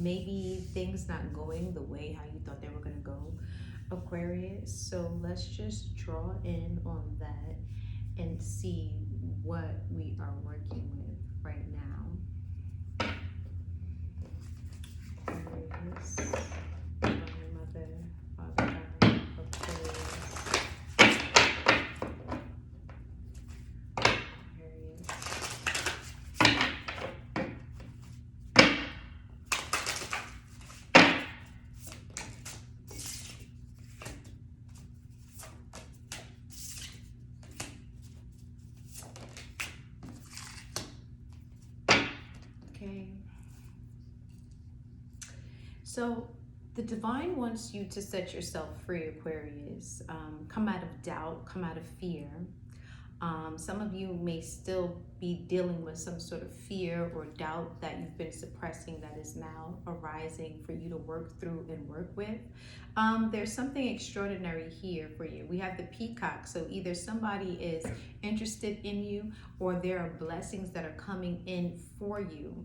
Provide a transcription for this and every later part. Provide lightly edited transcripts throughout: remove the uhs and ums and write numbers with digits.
maybe things not going the way how you thought they were going to go, Aquarius. So let's just draw in on that and see what we are working with right now. Aquarius, Mother, Father God, Aquarius. Okay. So the divine wants you to set yourself free, Aquarius. Come out of doubt, come out of fear. Some of you may still be dealing with some sort of fear or doubt that you've been suppressing that is now arising for you to work through and work with. There's something extraordinary here for you. We have the peacock, so either somebody is interested in you or there are blessings that are coming in for you.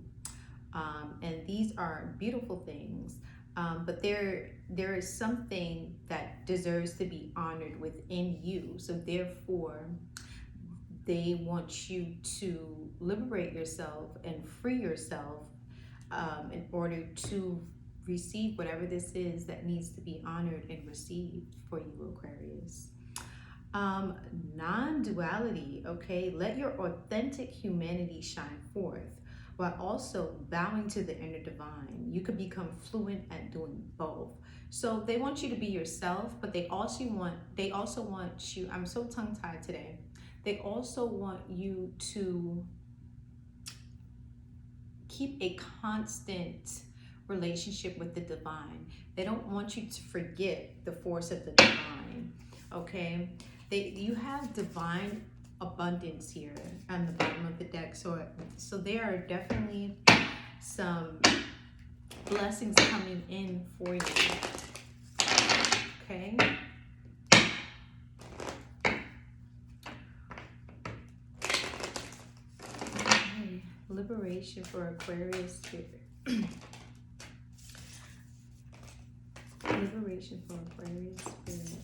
And these are beautiful things. But there is something that deserves to be honored within you. So therefore, they want you to liberate yourself and free yourself in order to receive whatever this is that needs to be honored and received for you, Aquarius. Non-duality, okay? Let your authentic humanity shine forth while also bowing to the inner divine. You could become fluent at doing both. So they want you to be yourself, but they also want you, I'm so tongue-tied today. They also want you to keep a constant relationship with the divine. They don't want you to forget the force of the divine, okay? You have divine abundance here on the bottom of the deck. So there are definitely some blessings coming in for you, okay? Liberation for Aquarius here. Liberation for Aquarius spirit.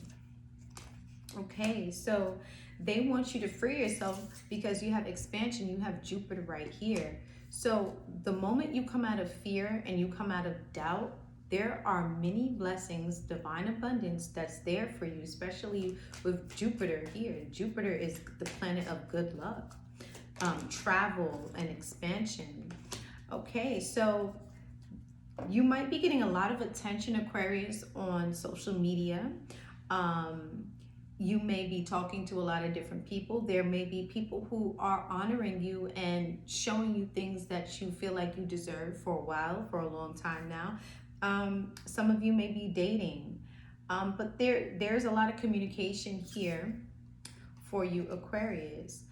Okay, so they want you to free yourself because you have expansion. You have Jupiter right here. So the moment you come out of fear and you come out of doubt, there are many blessings, divine abundance that's there for you, especially with Jupiter here. Jupiter is the planet of good luck, travel and expansion. Okay, so you might be getting a lot of attention, Aquarius, on social media. You may be talking to a lot of different people. There may be people who are honoring you and showing you things that you feel like you deserve for a while, for a long time now. Some of you may be dating, but there's a lot of communication here for you, Aquarius.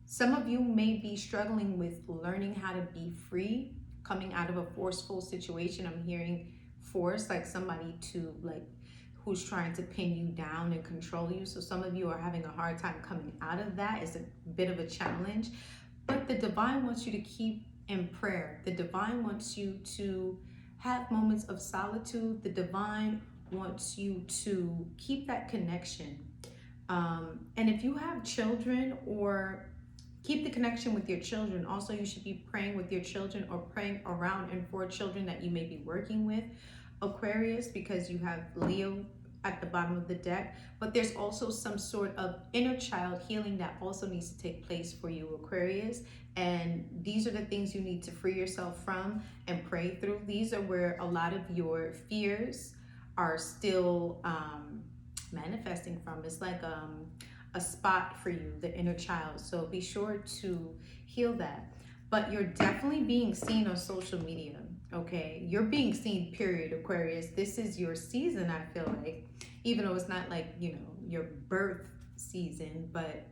Some of you may be struggling with learning how to be free, coming out of a forceful situation. I'm hearing force, like somebody who's trying to pin you down and control you. So some of you are having a hard time coming out of that. It's a bit of a challenge, but the divine wants you to keep in prayer. The divine wants you to have moments of solitude. The divine wants you to keep that connection. And if you have children, or keep the connection with your children. Also, you should be praying with your children or praying around and for children that you may be working with, Aquarius, because you have Leo at the bottom of the deck. But there's also some sort of inner child healing that also needs to take place for you, Aquarius. And these are the things you need to free yourself from and pray through. These are where a lot of your fears are still manifesting from. It's like a spot for you, the inner child. So be sure to heal that. But you're definitely being seen on social media, okay? You're being seen, period, Aquarius. This is your season, I feel like, even though it's not like, you know, your birth season, but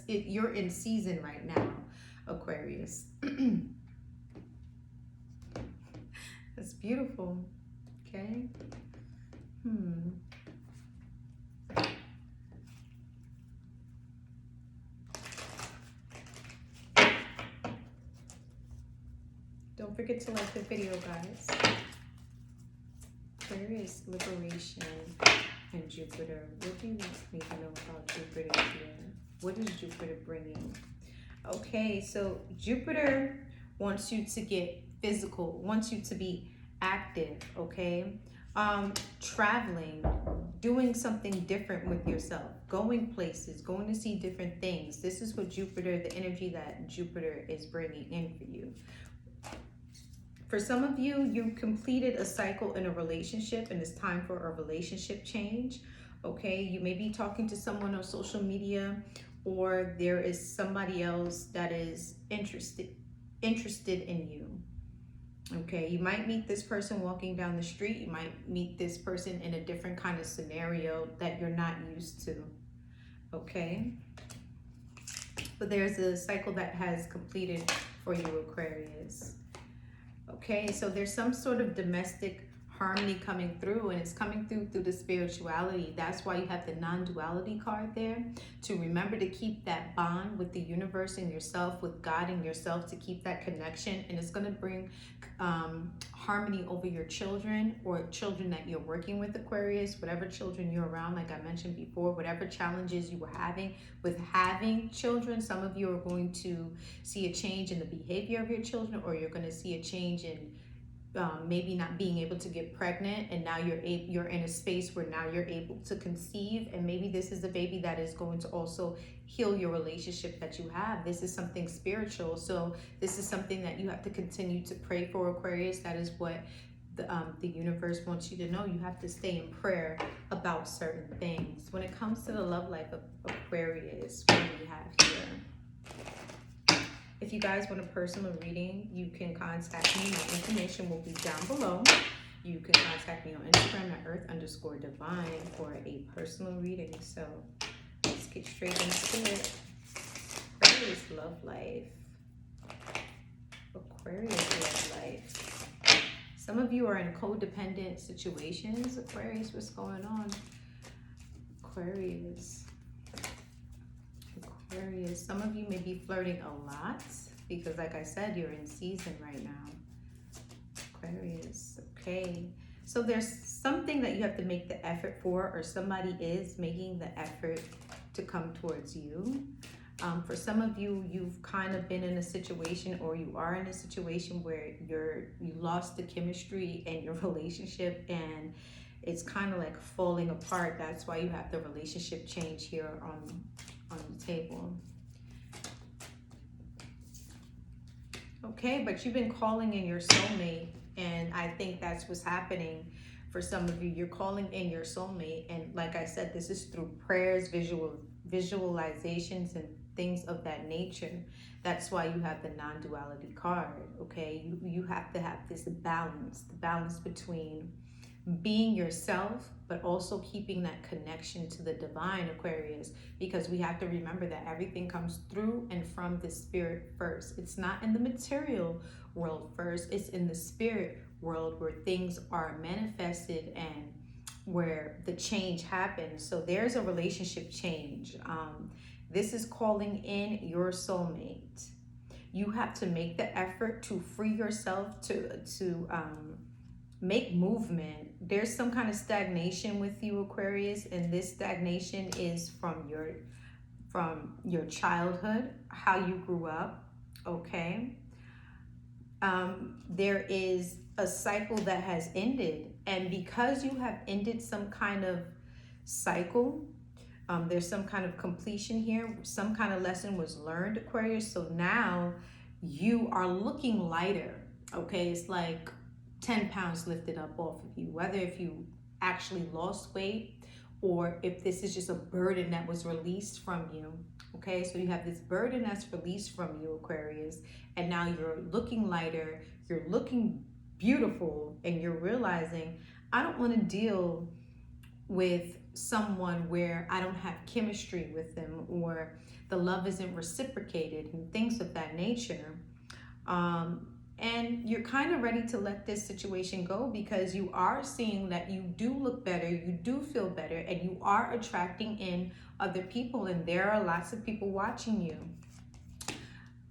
you're in season right now, Aquarius. That's beautiful, okay? Don't forget to like the video, guys. Aquarius, liberation, and Jupiter. What do you want me to know about Jupiter here? What is Jupiter bringing? Okay, so Jupiter wants you to get physical, wants you to be active, okay? Traveling, doing something different with yourself, going places, going to see different things. This is what Jupiter, the energy that Jupiter is bringing in for you. For some of you, you completed a cycle in a relationship and it's time for a relationship change, okay? You may be talking to someone on social media, or there is somebody else that is interested in you. Okay, you might meet this person walking down the street. You might meet this person in a different kind of scenario that you're not used to. Okay, but there's a cycle that has completed for you, Aquarius. Okay, so there's some sort of domestic harmony coming through, and it's coming through the spirituality. That's why you have the non-duality card there, to remember to keep that bond with the universe and yourself, with God and yourself, to keep that connection. And it's going to bring harmony over your children, or children that you're working with, Aquarius, whatever children you're around. Like I mentioned before, whatever challenges you were having with having children, some of you are going to see a change in the behavior of your children, or you're going to see a change in maybe not being able to get pregnant, and now you're in a space where now you're able to conceive, and maybe this is a baby that is going to also heal your relationship that you have. This is something spiritual, so this is something that you have to continue to pray for, Aquarius. That is what the universe wants you to know. You have to stay in prayer about certain things. When it comes to the love life of Aquarius, what do we have here? If you guys want a personal reading, you can contact me. My information will be down below. You can contact me on Instagram at earth_divine for a personal reading. So let's get straight into it. Aquarius love life. Aquarius love life. Some of you are in codependent situations. Aquarius, what's going on? Aquarius. Aquarius, some of you may be flirting a lot because, like I said, you're in season right now. Aquarius, okay. So there's something that you have to make the effort for, or somebody is making the effort to come towards you. For some of you, you've kind of been in a situation, or you are in a situation where you lost the chemistry in your relationship, and it's kind of like falling apart. That's why you have the relationship change here on the table. Okay, but you've been calling in your soulmate, and I think that's what's happening for some of you. You're calling in your soulmate, and like I said, this is through prayers, visualizations, and things of that nature. That's why you have the non-duality card. Okay, you have to have this balance, the balance between being yourself, but also keeping that connection to the divine, Aquarius, because we have to remember that everything comes through and from the spirit first. It's not in the material world first, it's in the spirit world where things are manifested and where the change happens. So there's a relationship change. This is calling in your soulmate. You have to make the effort to free yourself, to make movement. There's some kind of stagnation with you, Aquarius, and this stagnation is from your childhood, how you grew up. Okay, there is a cycle that has ended, and because you have ended some kind of cycle, there's some kind of completion here. Some kind of lesson was learned, Aquarius. So now you are looking lighter. Okay, it's like 10 pounds lifted up off of you, whether if you actually lost weight or if this is just a burden that was released from you. Okay, so you have this burden that's released from you, Aquarius, and now you're looking lighter, you're looking beautiful, and you're realizing, I don't want to deal with someone where I don't have chemistry with them, or the love isn't reciprocated, and things of that nature. And you're kind of ready to let this situation go because you are seeing that you do look better, you do feel better, and you are attracting in other people, and there are lots of people watching you.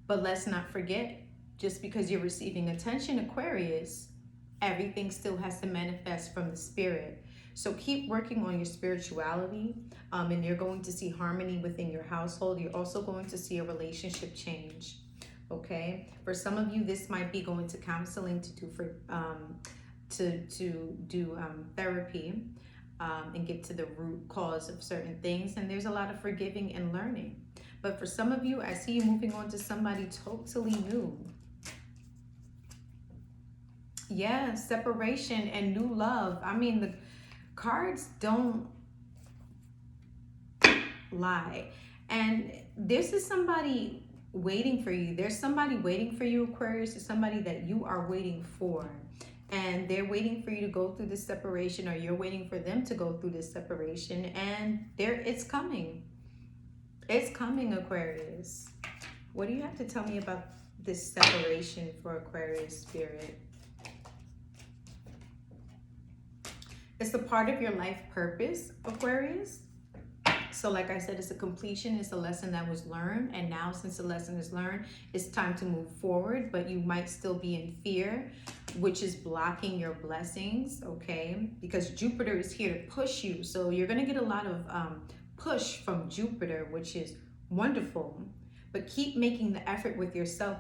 But let's not forget, just because you're receiving attention, Aquarius, everything still has to manifest from the spirit. So keep working on your spirituality, and you're going to see harmony within your household. You're also going to see a relationship change. Okay, for some of you, this might be going to counseling to do therapy, and get to the root cause of certain things. And there's a lot of forgiving and learning. But for some of you, I see you moving on to somebody totally new. Yeah, separation and new love. I mean, the cards don't lie. And this is somebody waiting for you. There's somebody waiting for you, Aquarius. There's somebody that you are waiting for. And they're waiting for you to go through this separation, or you're waiting for them to go through this separation. And it's coming. It's coming, Aquarius. What do you have to tell me about this separation for Aquarius spirit? It's a part of your life purpose, Aquarius. So like I said, it's a completion. It's a lesson that was learned. And now since the lesson is learned, it's time to move forward. But you might still be in fear, which is blocking your blessings, okay? Because Jupiter is here to push you. So you're going to get a lot of push from Jupiter, which is wonderful. But keep making the effort with yourself.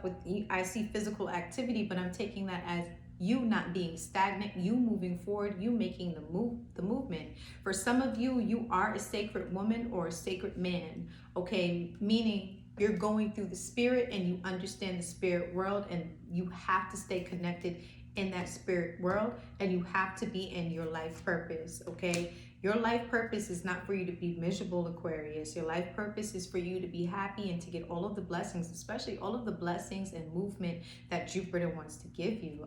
I see physical activity, but I'm taking that as you not being stagnant, you moving forward, you making the movement. For some of you, you are a sacred woman or a sacred man, okay? Meaning you're going through the spirit and you understand the spirit world, and you have to stay connected in that spirit world, and you have to be in your life purpose, okay? Your life purpose is not for you to be miserable, Aquarius. Your life purpose is for you to be happy and to get all of the blessings, especially all of the blessings and movement that Jupiter wants to give you.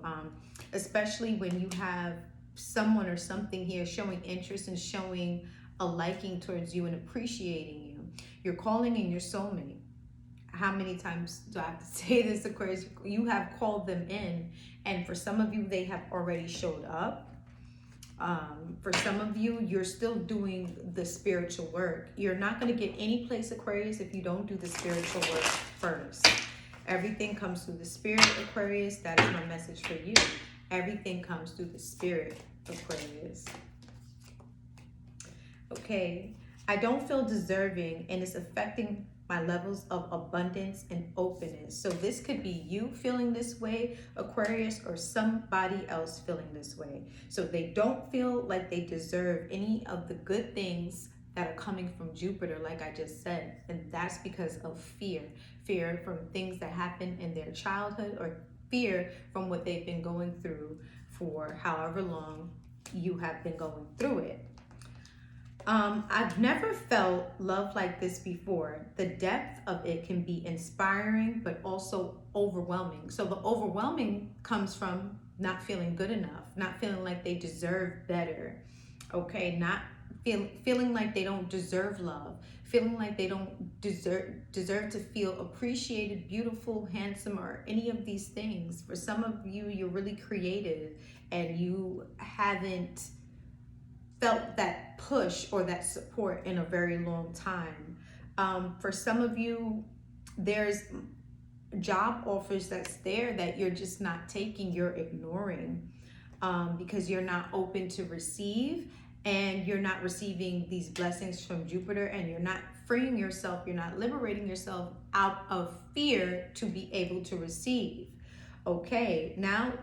Especially when you have someone or something here showing interest and showing a liking towards you and appreciating you. You're calling in your soulmate. How many times do I have to say this, Aquarius? You have called them in, and for some of you, they have already showed up. For some of you, you're still doing the spiritual work. You're not going to get any place, Aquarius, if you don't do the spiritual work first. Everything comes through the spirit, Aquarius. That is my message for you. Everything comes through the spirit, Aquarius. Okay, I don't feel deserving, and it's affecting my levels of abundance and openness. So this could be you feeling this way, Aquarius, or somebody else feeling this way. So they don't feel like they deserve any of the good things that are coming from Jupiter, like I just said. And that's because of fear. Fear from things that happened in their childhood, or fear from what they've been going through for however long you have been going through it. I've never felt love like this before. The depth of it can be inspiring, but also overwhelming. So the overwhelming comes from not feeling good enough, not feeling like they deserve better, okay? Not feeling like they don't deserve love, feeling like they don't deserve to feel appreciated, beautiful, handsome, or any of these things. For some of you, you're really creative and you haven't felt that push or that support in a very long time. For some of you, there's job offers that's there that you're just not taking, you're ignoring, because you're not open to receive, and you're not receiving these blessings from Jupiter, and you're not freeing yourself, you're not liberating yourself out of fear to be able to receive. Okay, now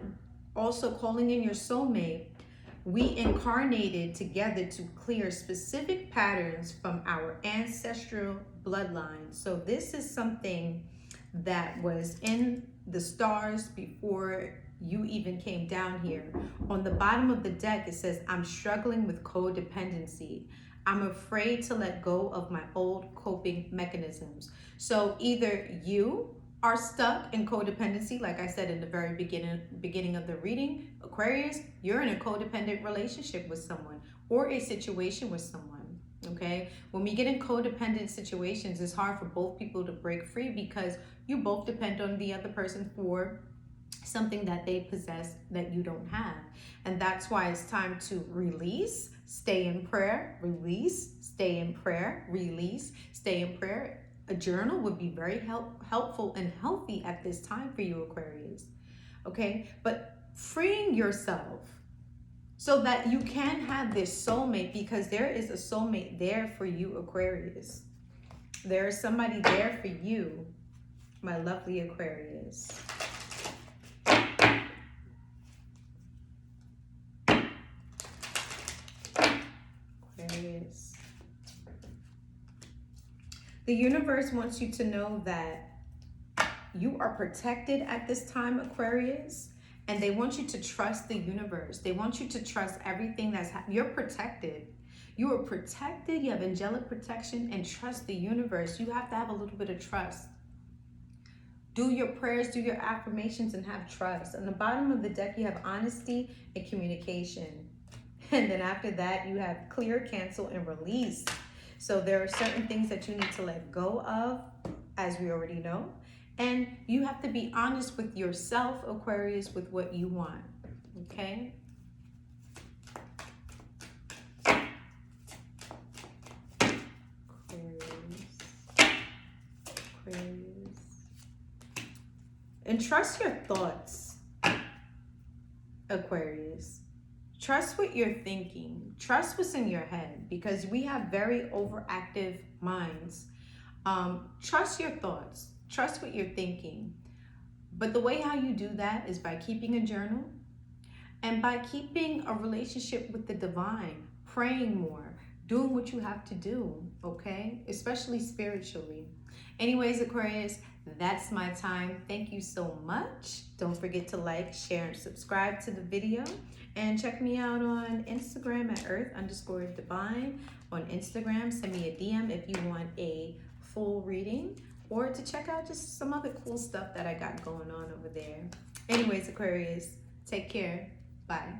also calling in your soulmate. We incarnated together to clear specific patterns from our ancestral bloodline. So this is something that was in the stars before you even came down here. On the bottom of the deck, it says, I'm struggling with codependency. I'm afraid to let go of my old coping mechanisms. So either you are stuck in codependency, like I said in the very beginning of the reading, Aquarius, you're in a codependent relationship with someone or a situation with someone, okay? When we get in codependent situations, it's hard for both people to break free because you both depend on the other person for something that they possess that you don't have. And that's why it's time to release, stay in prayer, release, stay in prayer, release, stay in prayer. a journal would be very helpful and healthy at this time for you, Aquarius. Okay, but freeing yourself so that you can have this soulmate, because there is a soulmate there for you, Aquarius. There is somebody there for you, my lovely Aquarius. Aquarius. The universe wants you to know that you are protected at this time, Aquarius. And they want you to trust the universe. They want you to trust everything that's you're protected. You are protected. You have angelic protection, and trust the universe. You have to have a little bit of trust. Do your prayers, do your affirmations, and have trust. On the bottom of the deck, you have honesty and communication. And then after that, you have clear, cancel, and release. So there are certain things that you need to let go of, as we already know. And you have to be honest with yourself, Aquarius, with what you want, okay? Aquarius. And trust your thoughts, Aquarius. Trust what you're thinking. Trust what's in your head, because we have very overactive minds. Trust your thoughts. Trust what you're thinking. But the way how you do that is by keeping a journal and by keeping a relationship with the divine, praying more, doing what you have to do, okay? Especially spiritually. Anyways, Aquarius, that's my time. Thank you so much. Don't forget to like, share, and subscribe to the video. And check me out on Instagram at earth_divine. On Instagram, send me a DM if you want a full reading, or to check out just some other cool stuff that I got going on over there. Anyways, Aquarius, take care. Bye.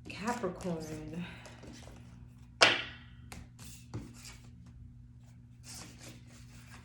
Capricorn.